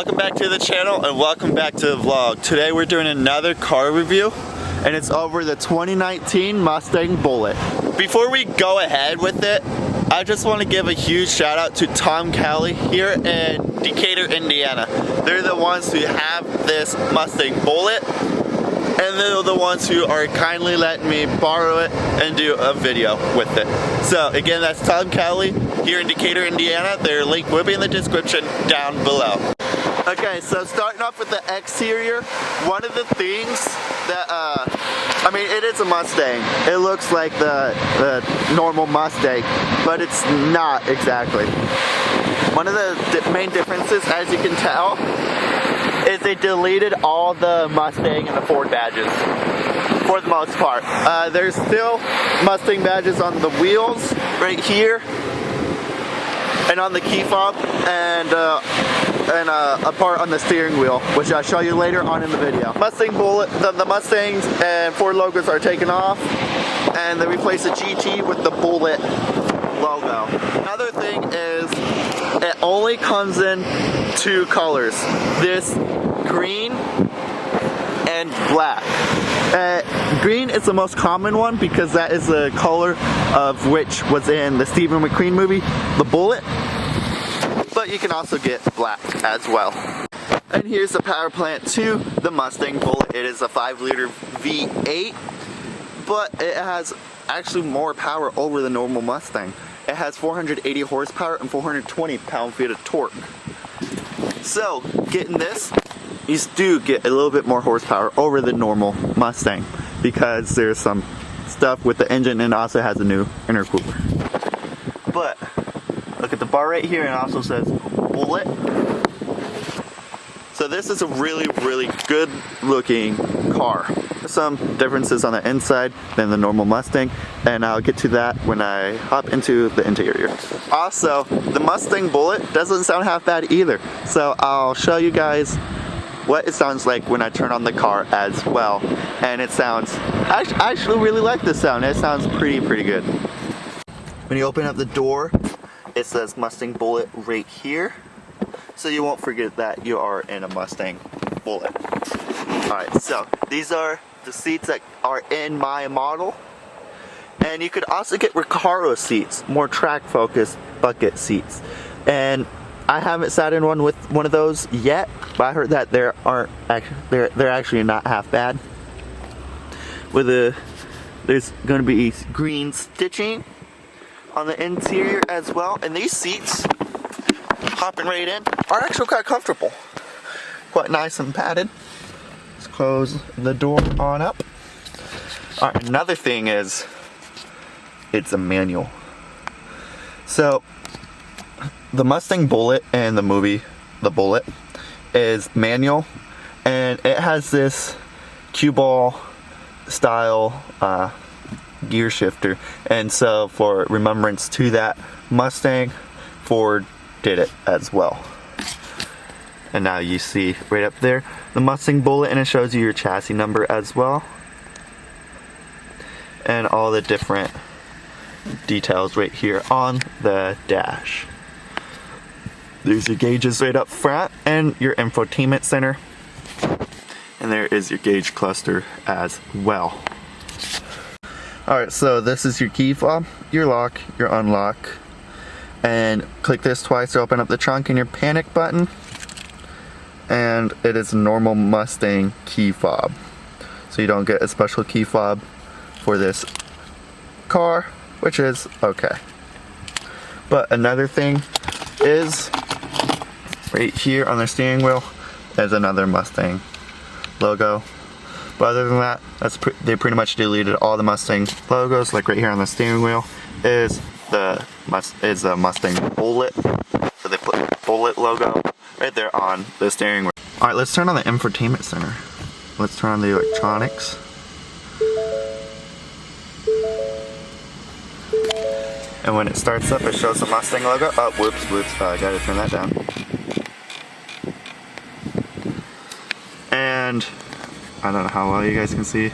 welcome back to the channel and welcome back to the vlog. Today we're doing another car review and it's over the 2019 Mustang Bullitt. Before we go ahead with it, I just want to give a huge shout out to Tom Kelly here in Decatur, Indiana. They're the ones who have this Mustang Bullitt and they're the ones who are kindly letting me borrow it and do a video with it. So again, that's Tom Kelly here in Decatur, Indiana. Their link will be in the description down below. Okay, so starting off with the exterior, one of the things that, I mean, it is a Mustang. It looks like the normal Mustang, but it's not exactly. One of the main differences, as you can tell, is they deleted all the Mustang and the Ford badges, for the most part. There's still Mustang badges on the wheels, right here, and on the key fob, and a part on the steering wheel, which I'll show you later on in the video. Mustang Bullitt, the Mustangs and Ford logos are taken off, and they replace the GT with the Bullitt logo. Another thing is, it only comes in two colors. This green and black. Green is the most common one because that is the color of which was in the Stephen McQueen movie, The Bullitt. But you can also get black as well. And here's the power plant to the Mustang Bullitt. It is a 5-liter V8, but it has actually more power over the normal Mustang. It has 480 horsepower and 420 pound-feet of torque. So, getting this, you do get a little bit more horsepower over the normal Mustang because there's some stuff with the engine and it also has a new intercooler. But look at the bar right here, and it also says Bullitt. So this is a really good looking car. Some differences on the inside than the normal Mustang, and I'll get to that when I hop into the interior. Also, the Mustang Bullitt doesn't sound half bad either, so I'll show you guys what it sounds like when I turn on the car as well. And it sounds, I actually really like this sound. It sounds pretty good. When you open up the door, it says Mustang Bullitt right here, so you won't forget that you are in a Mustang Bullitt. Alright, so these are the seats that are in my model, and you could also get Recaro seats, more track focused bucket seats, and I haven't sat in one with one of those yet, but I heard that they're actually not half bad. There's going to be green stitching on the interior as well, and these seats, hopping right in, are actually quite comfortable, quite nice and padded. Let's close the door on up. Alright, another thing is, it's a manual. So the Mustang Bullitt in the movie The Bullitt is manual, and it has this cue ball style gear shifter, and so for remembrance to that Mustang, Ford did it as well. And now you see right up there the Mustang Bullitt, and it shows you your chassis number as well, and all the different details right here on the dash. There's your gauges right up front and your infotainment center, and there is your gauge cluster as well. Alright, so this is your key fob, your lock, your unlock, and click this twice to open up the trunk and your panic button, and it is a normal Mustang key fob, so you don't get a special key fob for this car, which is okay. But another thing is, right here on the steering wheel is another Mustang logo. But other than that, they pretty much deleted all the Mustang logos. Like right here on the steering wheel is a Mustang Bullitt. So they put the Bullitt logo right there on the steering wheel. Alright, let's turn on the infotainment center. Let's turn on the electronics. And when it starts up, it shows the Mustang logo. Oh, whoops, I gotta turn that down. And I don't know how well you guys can see.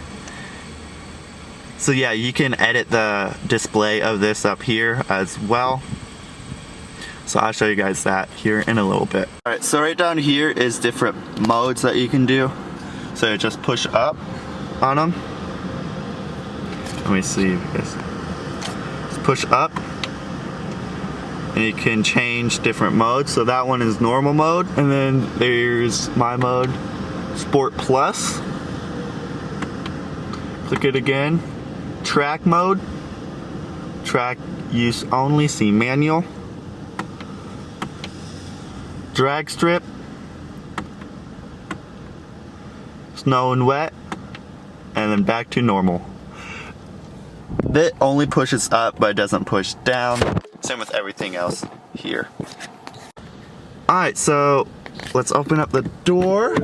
So yeah, you can edit the display of this up here as well. So I'll show you guys that here in a little bit. Alright, so right down here is different modes that you can do. So you just push up on them. Let me see if you guys. Just push up. And you can change different modes. So that one is normal mode. And then there's my mode, Sport Plus. Click it again. Track mode. Track use only, see manual. Drag strip. Snow and wet. And then back to normal. It only pushes up, but it doesn't push down. Same with everything else here. Alright, so let's open up the door.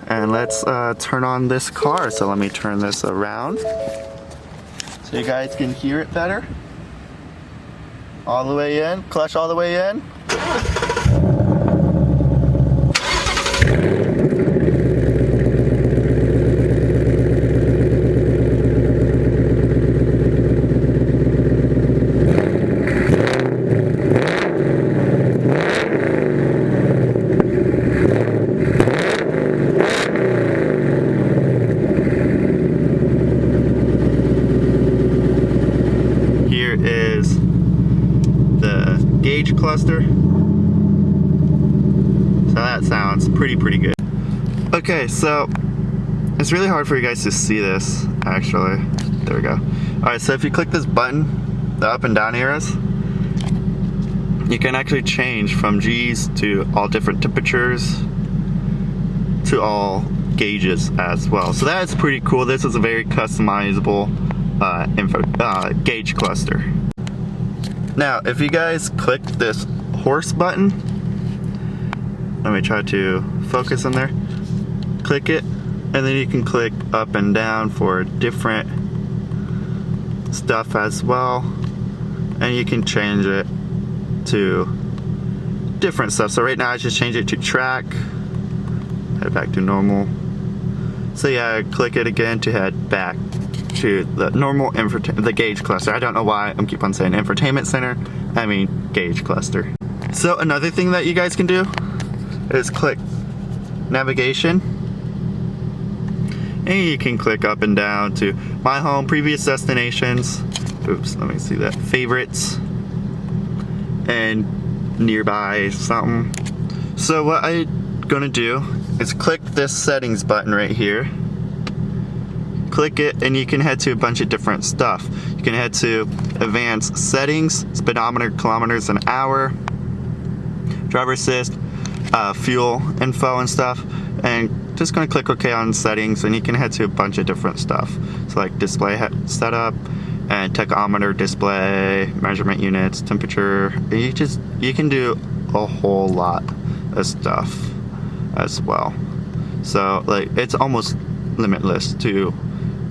And let's turn on this car. So let me turn this around so you guys can hear it better. All the way in, clutch all the way in. Is the gauge cluster. So that sounds pretty good. Okay, so it's really hard for you guys to see this actually. There we go. Alright, so if you click this button, the up and down arrows, you can actually change from G's to all different temperatures to all gauges as well. So that's pretty cool. This is a very customizable gauge cluster. Now, if you guys click this horse button, let me try to focus in there. Click it, and then you can click up and down for different stuff as well. And you can change it to different stuff. So right now I just change it to track, head back to normal. So yeah, click it again to head back to the normal the gauge cluster. I don't know why I keep on saying infotainment center. I mean gauge cluster. So another thing that you guys can do is click navigation, and you can click up and down to my home, previous destinations. Oops, let me see that. Favorites and nearby something. So what I'm gonna do is click this settings button right here. Click it and you can head to a bunch of different stuff. You can head to advanced settings, speedometer, kilometers an hour, driver assist, fuel info and stuff, and just gonna click OK on settings, and you can head to a bunch of different stuff. So like display setup and tachometer display, measurement units, temperature. You can do a whole lot of stuff as well. So like it's almost limitless to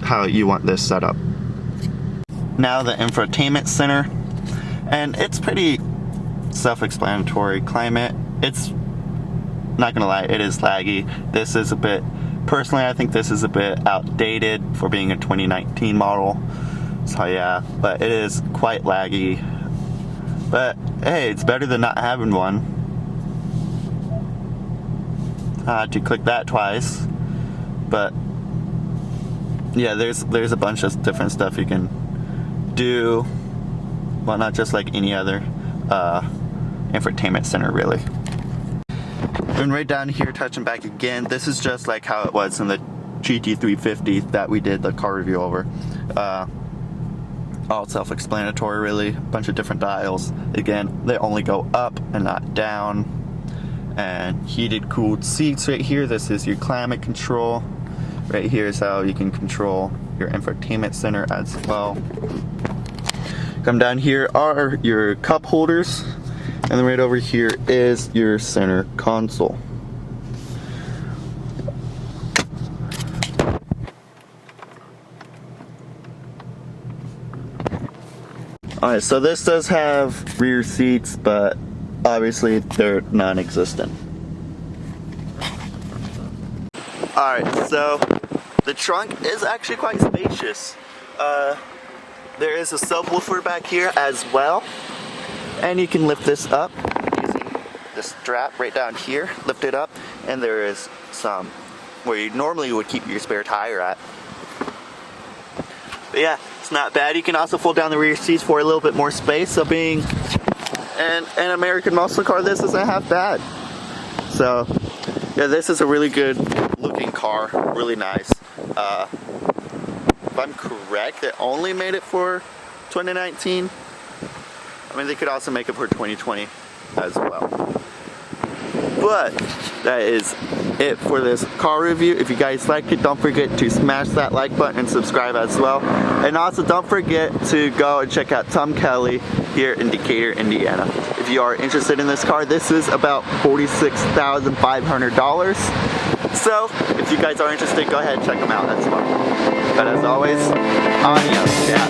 how you want this set up. Now the infotainment center, and it's pretty self-explanatory. Climate, it's not gonna lie, it is laggy. This is a bit, personally I think this is a bit outdated for being a 2019 model. So yeah, but it is quite laggy. But hey, it's better than not having one. I had to click that twice, but yeah, there's a bunch of different stuff you can do. Well, not just like any other infotainment center really. And right down here, touching back again, this is just like how it was in the GT350 that we did the car review over. All self-explanatory really, a bunch of different dials. Again, they only go up and not down. And heated, cooled seats right here. This is your climate control. Right here is how you can control your infotainment center as well. Come down here are your cup holders, and then right over here is your center console. Alright, so this does have rear seats, but obviously they're non-existent. Alright, so the trunk is actually quite spacious. There is a subwoofer back here as well. And you can lift this up using this strap right down here, lift it up, and there is some where you normally would keep your spare tire at. But yeah, it's not bad. You can also fold down the rear seats for a little bit more space, so being an American muscle car, this isn't half bad. So yeah, this is a really good looking car, really nice. If I'm correct, they only made it for 2019. I mean, they could also make it for 2020 as well. But that is it for this car review. If you guys liked it, don't forget to smash that like button and subscribe as well. And also don't forget to go and check out Tom Kelly here in Decatur, Indiana. If you are interested in this car, this is about $46,500. So if you guys are interested, go ahead and check them out as well. But as always, adios. Yeah.